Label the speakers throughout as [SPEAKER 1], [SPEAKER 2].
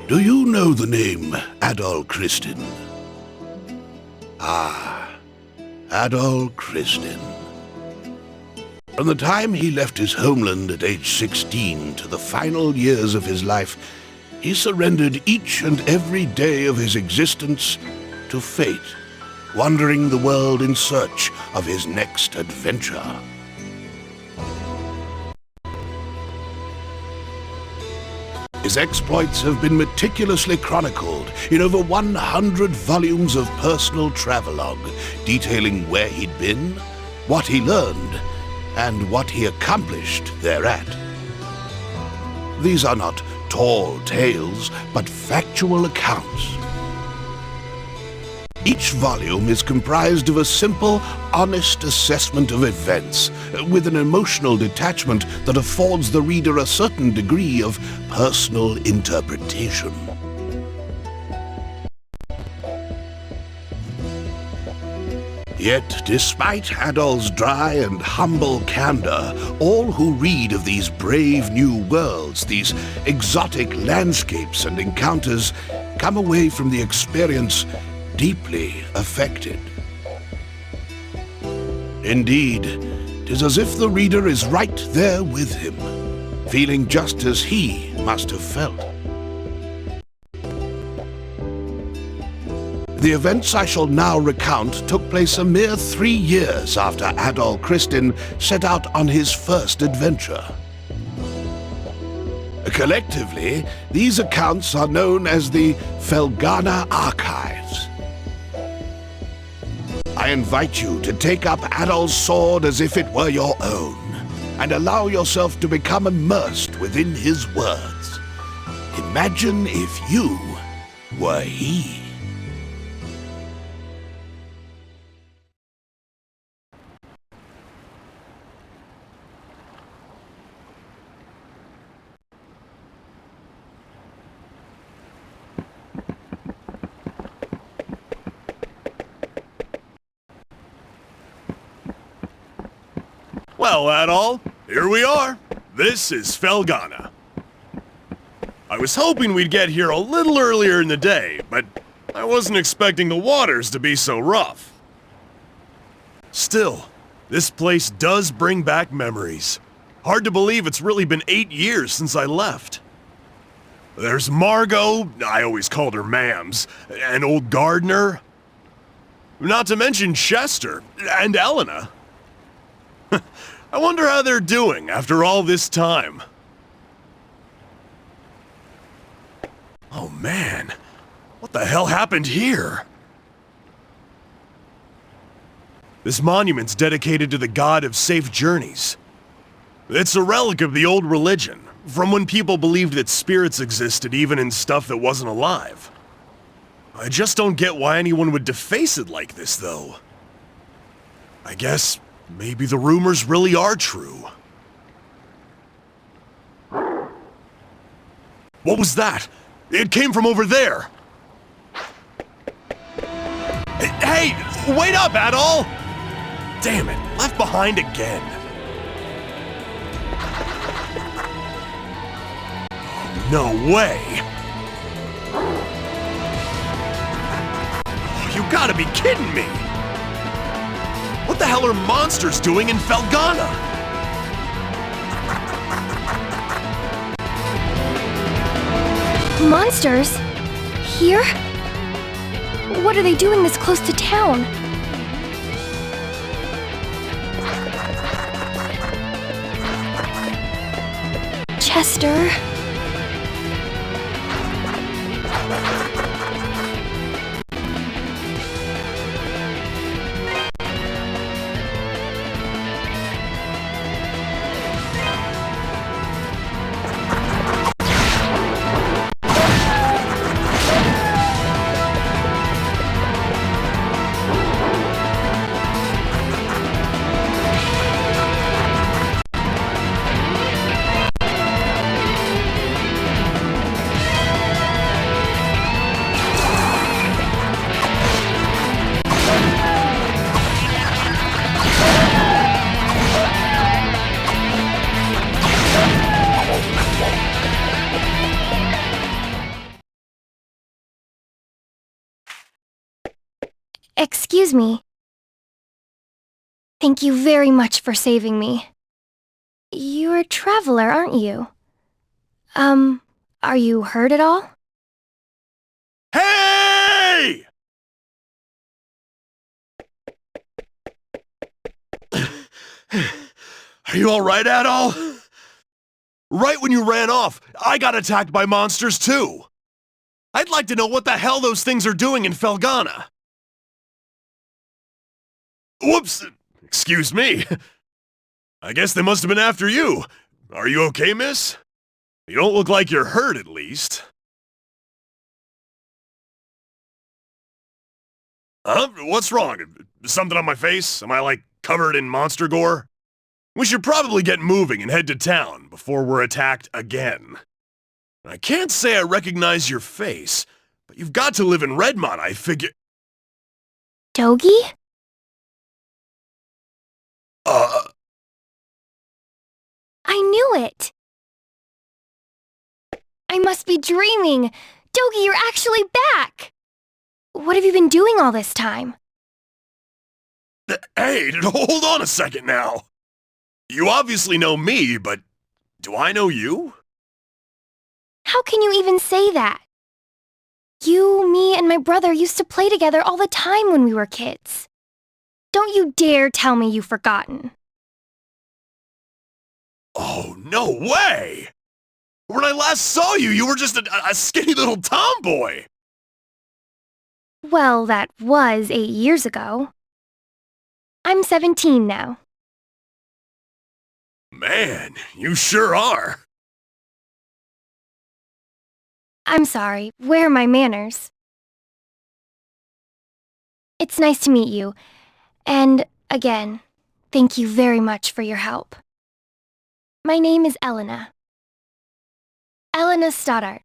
[SPEAKER 1] Do you know the name Adol Kristin? Ah, Adol Kristin. From the time he left his homeland at age 16 to the final years of his life, he surrendered each and every day of his existence to fate, wandering the world in search of his next adventure. His exploits have been meticulously chronicled in over 100 volumes of personal travelogue, detailing where he'd been, what he learned, and what he accomplished thereat. These are not tall tales, but factual accounts. Each volume is comprised of a simple, honest assessment of events, with an emotional detachment that affords the reader a certain degree of personal interpretation. Yet, despite Adol's dry and humble candor, all who read of these brave new worlds, these exotic landscapes and encounters, come away from the experience deeply affected. Indeed, 'tis as if the reader is right there with him, feeling just as he must have felt. The events I shall now recount took place a mere 3 years after Adol Kristin set out on his first adventure. Collectively, these accounts are known as the Felghana Archives. I invite you to take up Adol's sword as if it were your own, and allow yourself to become immersed within his words. Imagine if you were he.
[SPEAKER 2] Well, Adol, here we are. This is Felghana. I was hoping we'd get here a little earlier in the day, but I wasn't expecting the waters to be so rough. Still, this place does bring back memories. Hard to believe it's really been 8 years since I left. There's Margo, I always called her Mams, and old Gardner. Not to mention Chester, and Elena. I wonder how they're doing after all this time. Oh man, what the hell happened here? This monument's dedicated to the god of safe journeys. It's a relic of the old religion, from when people believed that spirits existed even in stuff that wasn't alive. I just don't get why anyone would deface it like this, though. I guess maybe the rumors really are true. What was that? It came from over there! Hey! Wait up, Adol! Damn it, left behind again. Oh, no way! Oh, you gotta be kidding me! What the hell are monsters doing in Felghana?
[SPEAKER 3] Monsters? Here? What are they doing this close to town? Chester, Excuse me. Thank you very much for saving me. You're a traveler, aren't you? Are you hurt at all?
[SPEAKER 2] Hey! Are you alright, Adol? Right when you ran off, I got attacked by monsters too. I'd like to know what the hell those things are doing in Felghana. Whoops! Excuse me. I guess they must have been after you. Are you okay, miss? You don't look like you're hurt, at least. Huh? What's wrong? Something on my face? Am I, like, covered in monster gore? We should probably get moving and head to town before we're attacked again. I can't say I recognize your face, but you've got to live in Redmont, I figure—
[SPEAKER 3] Dogi? I knew it! I must be dreaming! Dogi, you're actually back! What have you been doing all this time?
[SPEAKER 2] Hey, hold on a second now. You obviously know me, but do I know you?
[SPEAKER 3] How can you even say that? You, me, and my brother used to play together all the time when we were kids. Don't you dare tell me you've forgotten.
[SPEAKER 2] Oh, no way! When I last saw you, you were just a skinny little tomboy!
[SPEAKER 3] Well, that was 8 years ago. I'm 17 now.
[SPEAKER 2] Man, you sure are.
[SPEAKER 3] I'm sorry, where are my manners? It's nice to meet you, and again, thank you very much for your help. My name is Elena. Elena Stoddart.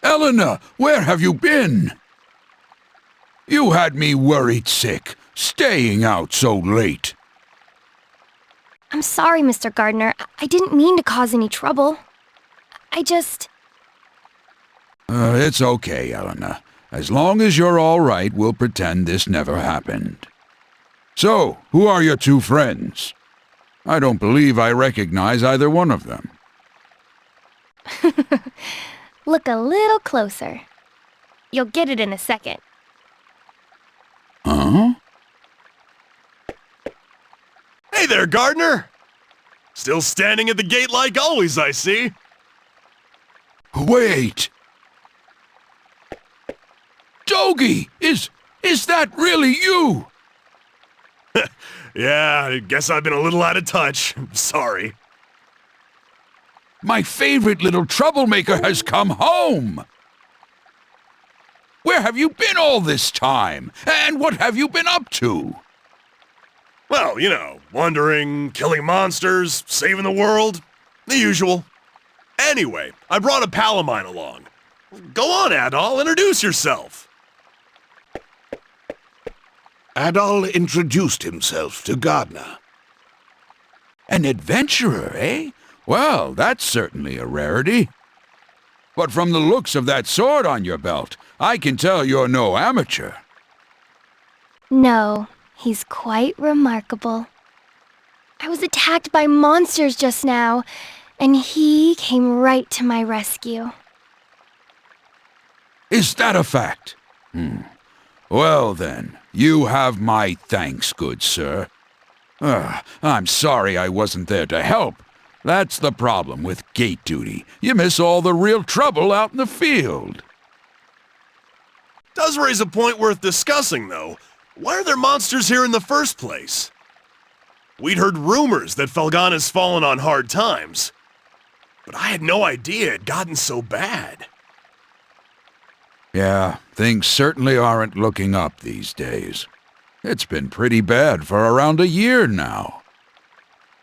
[SPEAKER 4] Elena, where have you been? You had me worried sick, staying out so late.
[SPEAKER 3] I'm sorry, Mr. Gardener. I didn't mean to cause any trouble. I just...
[SPEAKER 4] It's okay, Elena. As long as you're all right, we'll pretend this never happened. So, who are your two friends? I don't believe I recognize either one of them.
[SPEAKER 3] Look a little closer. You'll get it in a second.
[SPEAKER 4] Huh?
[SPEAKER 2] Hey there, Gardener! Still standing at the gate like always, I see.
[SPEAKER 4] Wait! Dogi! Is that really you?
[SPEAKER 2] Yeah, I guess I've been a little out of touch. Sorry.
[SPEAKER 4] My favorite little troublemaker has come home! Where have you been all this time? And what have you been up to?
[SPEAKER 2] Well, you know, wandering, killing monsters, saving the world. The usual. Anyway, I brought a pal of mine along. Go on, Adol, introduce yourself.
[SPEAKER 1] Adol introduced himself to Gardener.
[SPEAKER 4] An adventurer, eh? Well, that's certainly a rarity. But from the looks of that sword on your belt, I can tell you're no amateur.
[SPEAKER 3] No, he's quite remarkable. I was attacked by monsters just now, and he came right to my rescue.
[SPEAKER 4] Is that a fact? Well then, you have my thanks, good sir. I'm sorry I wasn't there to help. That's the problem with gate duty. You miss all the real trouble out in the field.
[SPEAKER 2] Does raise a point worth discussing, though. Why are there monsters here in the first place? We'd heard rumors that Felghana's fallen on hard times, but I had no idea it'd gotten so bad.
[SPEAKER 4] Yeah, things certainly aren't looking up these days. It's been pretty bad for around a year now.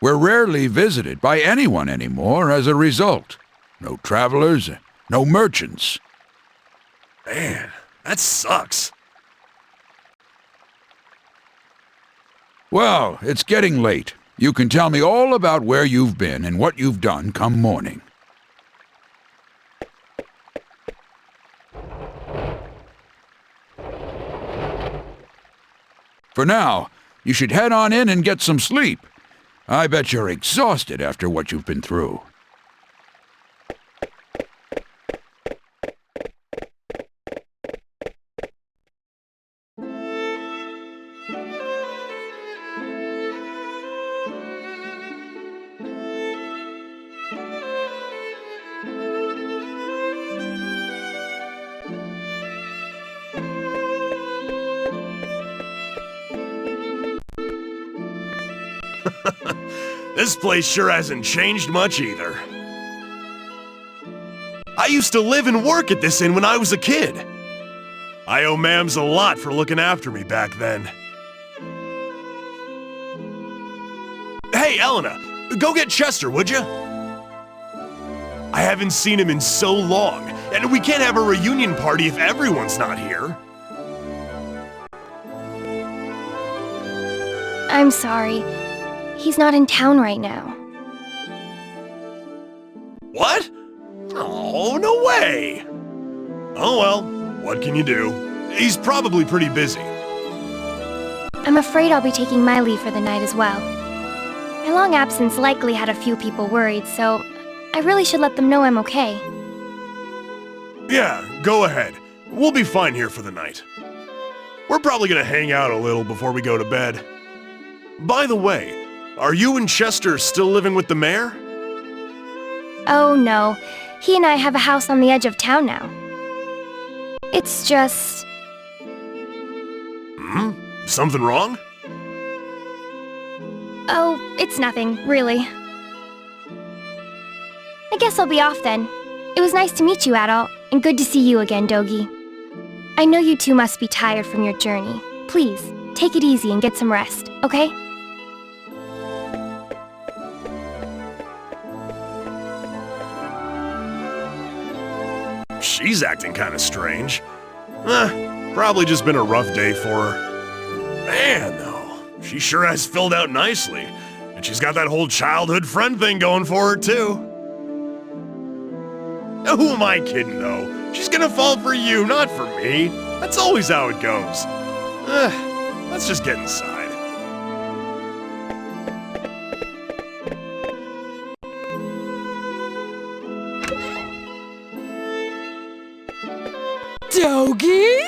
[SPEAKER 4] We're rarely visited by anyone anymore as a result. No travelers, no merchants.
[SPEAKER 2] Man, that sucks.
[SPEAKER 4] Well, it's getting late. You can tell me all about where you've been and what you've done come morning. For now, you should head on in and get some sleep. I bet you're exhausted after what you've been through.
[SPEAKER 2] This place sure hasn't changed much either. I used to live and work at this inn when I was a kid. I owe Mams a lot for looking after me back then. Hey, Elena, go get Chester, would you? I haven't seen him in so long, and we can't have a reunion party if everyone's not here.
[SPEAKER 3] I'm sorry. He's not in town right now.
[SPEAKER 2] What? Oh, no way! Oh well, what can you do? He's probably pretty busy.
[SPEAKER 3] I'm afraid I'll be taking my leave for the night as well. My long absence likely had a few people worried, so I really should let them know I'm okay.
[SPEAKER 2] Yeah, go ahead. We'll be fine here for the night. We're probably gonna hang out a little before we go to bed. By the way, are you and Chester still living with the mayor?
[SPEAKER 3] Oh no, he and I have a house on the edge of town now. It's just...
[SPEAKER 2] Something wrong?
[SPEAKER 3] Oh, it's nothing, really. I guess I'll be off then. It was nice to meet you, Adol, and good to see you again, Dogi. I know you two must be tired from your journey. Please, take it easy and get some rest, okay?
[SPEAKER 2] she's acting kinda strange. Probably just been a rough day for her. Man, though, she sure has filled out nicely. And she's got that whole childhood friend thing going for her, too. Now, who am I kidding, though? She's gonna fall for you, not for me. That's always how it goes. Let's just get inside.
[SPEAKER 5] Dogi?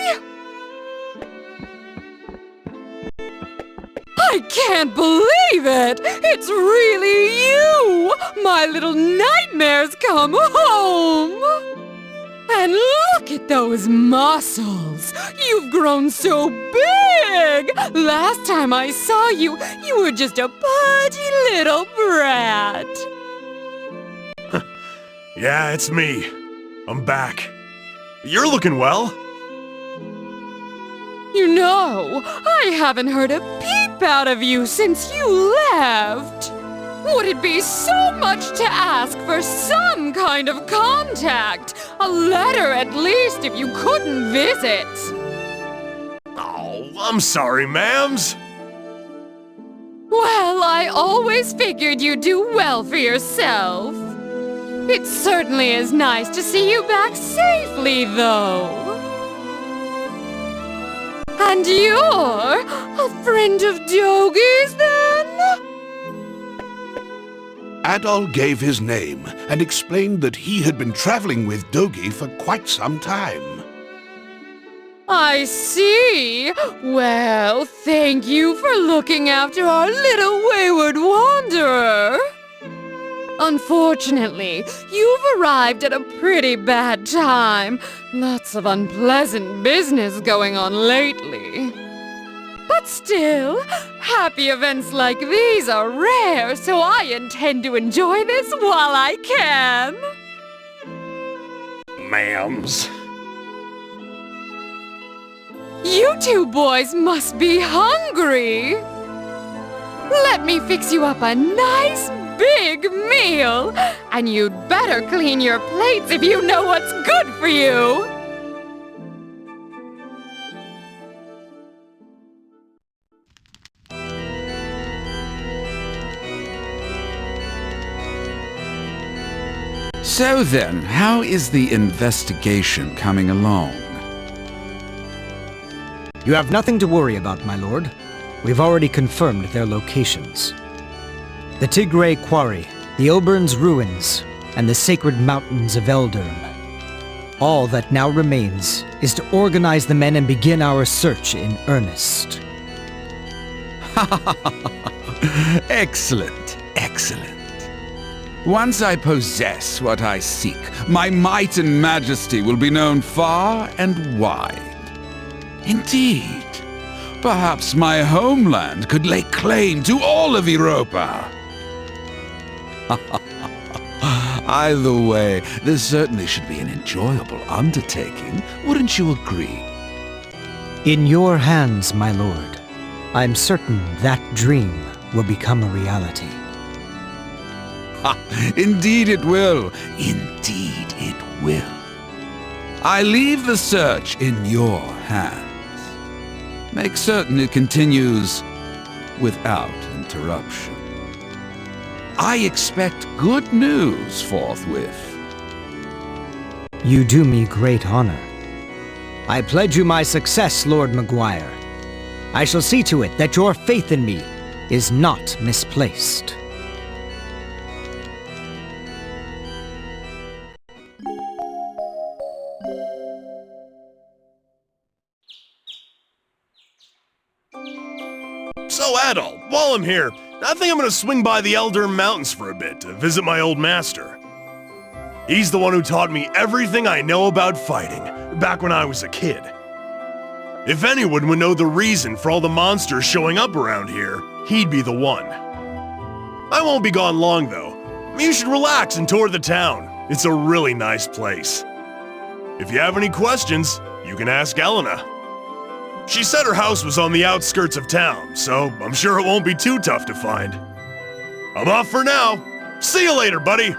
[SPEAKER 5] I can't believe it! It's really you! My little nightmare's come home! And look at those muscles! You've grown so big! Last time I saw you, you were just a pudgy little brat.
[SPEAKER 2] Yeah, it's me. I'm back. You're looking well.
[SPEAKER 5] You know, I haven't heard a peep out of you since you left. Would it be so much to ask for some kind of contact? A letter at least if you couldn't visit.
[SPEAKER 2] Oh, I'm sorry, ma'ams.
[SPEAKER 5] Well, I always figured you'd do well for yourself. It certainly is nice to see you back safely, though. And you're a friend of Dogi's, then?
[SPEAKER 1] Adol gave his name and explained that he had been traveling with Dogi for quite some time.
[SPEAKER 5] I see. Well, thank you for looking after our little wayward wanderer. Unfortunately, you've arrived at a pretty bad time. Lots of unpleasant business going on lately. But still, happy events like these are rare, so I intend to enjoy this while I can.
[SPEAKER 2] Ma'ams.
[SPEAKER 5] You two boys must be hungry. Let me fix you up a nice big meal, and you'd better clean your plates if you know what's good for you.
[SPEAKER 4] So then, how is the investigation coming along?
[SPEAKER 6] You have nothing to worry about, my lord. We've already confirmed their locations. The Tigray Quarry, the Obern's Ruins, and the Sacred Mountains of Eldurn. All that now remains is to organize the men and begin our search in earnest.
[SPEAKER 4] Excellent, excellent. Once I possess what I seek, my might and majesty will be known far and wide. Indeed, perhaps my homeland could lay claim to all of Europa. Either way, this certainly should be an enjoyable undertaking, wouldn't you agree?
[SPEAKER 6] In your hands, my lord. I'm certain that dream will become a reality.
[SPEAKER 4] Indeed it will. Indeed it will. I leave the search in your hands. Make certain it continues without interruption. I expect good news forthwith.
[SPEAKER 6] You do me great honor. I pledge you my success, Lord Maguire. I shall see to it that your faith in me is not misplaced.
[SPEAKER 2] So, Adol, while I'm here, I think I'm gonna swing by the Elder Mountains for a bit to visit my old master. He's the one who taught me everything I know about fighting, back when I was a kid. If anyone would know the reason for all the monsters showing up around here, he'd be the one. I won't be gone long, though. You should relax and tour the town. It's a really nice place. If you have any questions, you can ask Elena. She said her house was on the outskirts of town, so I'm sure it won't be too tough to find. I'm off for now. See you later, buddy.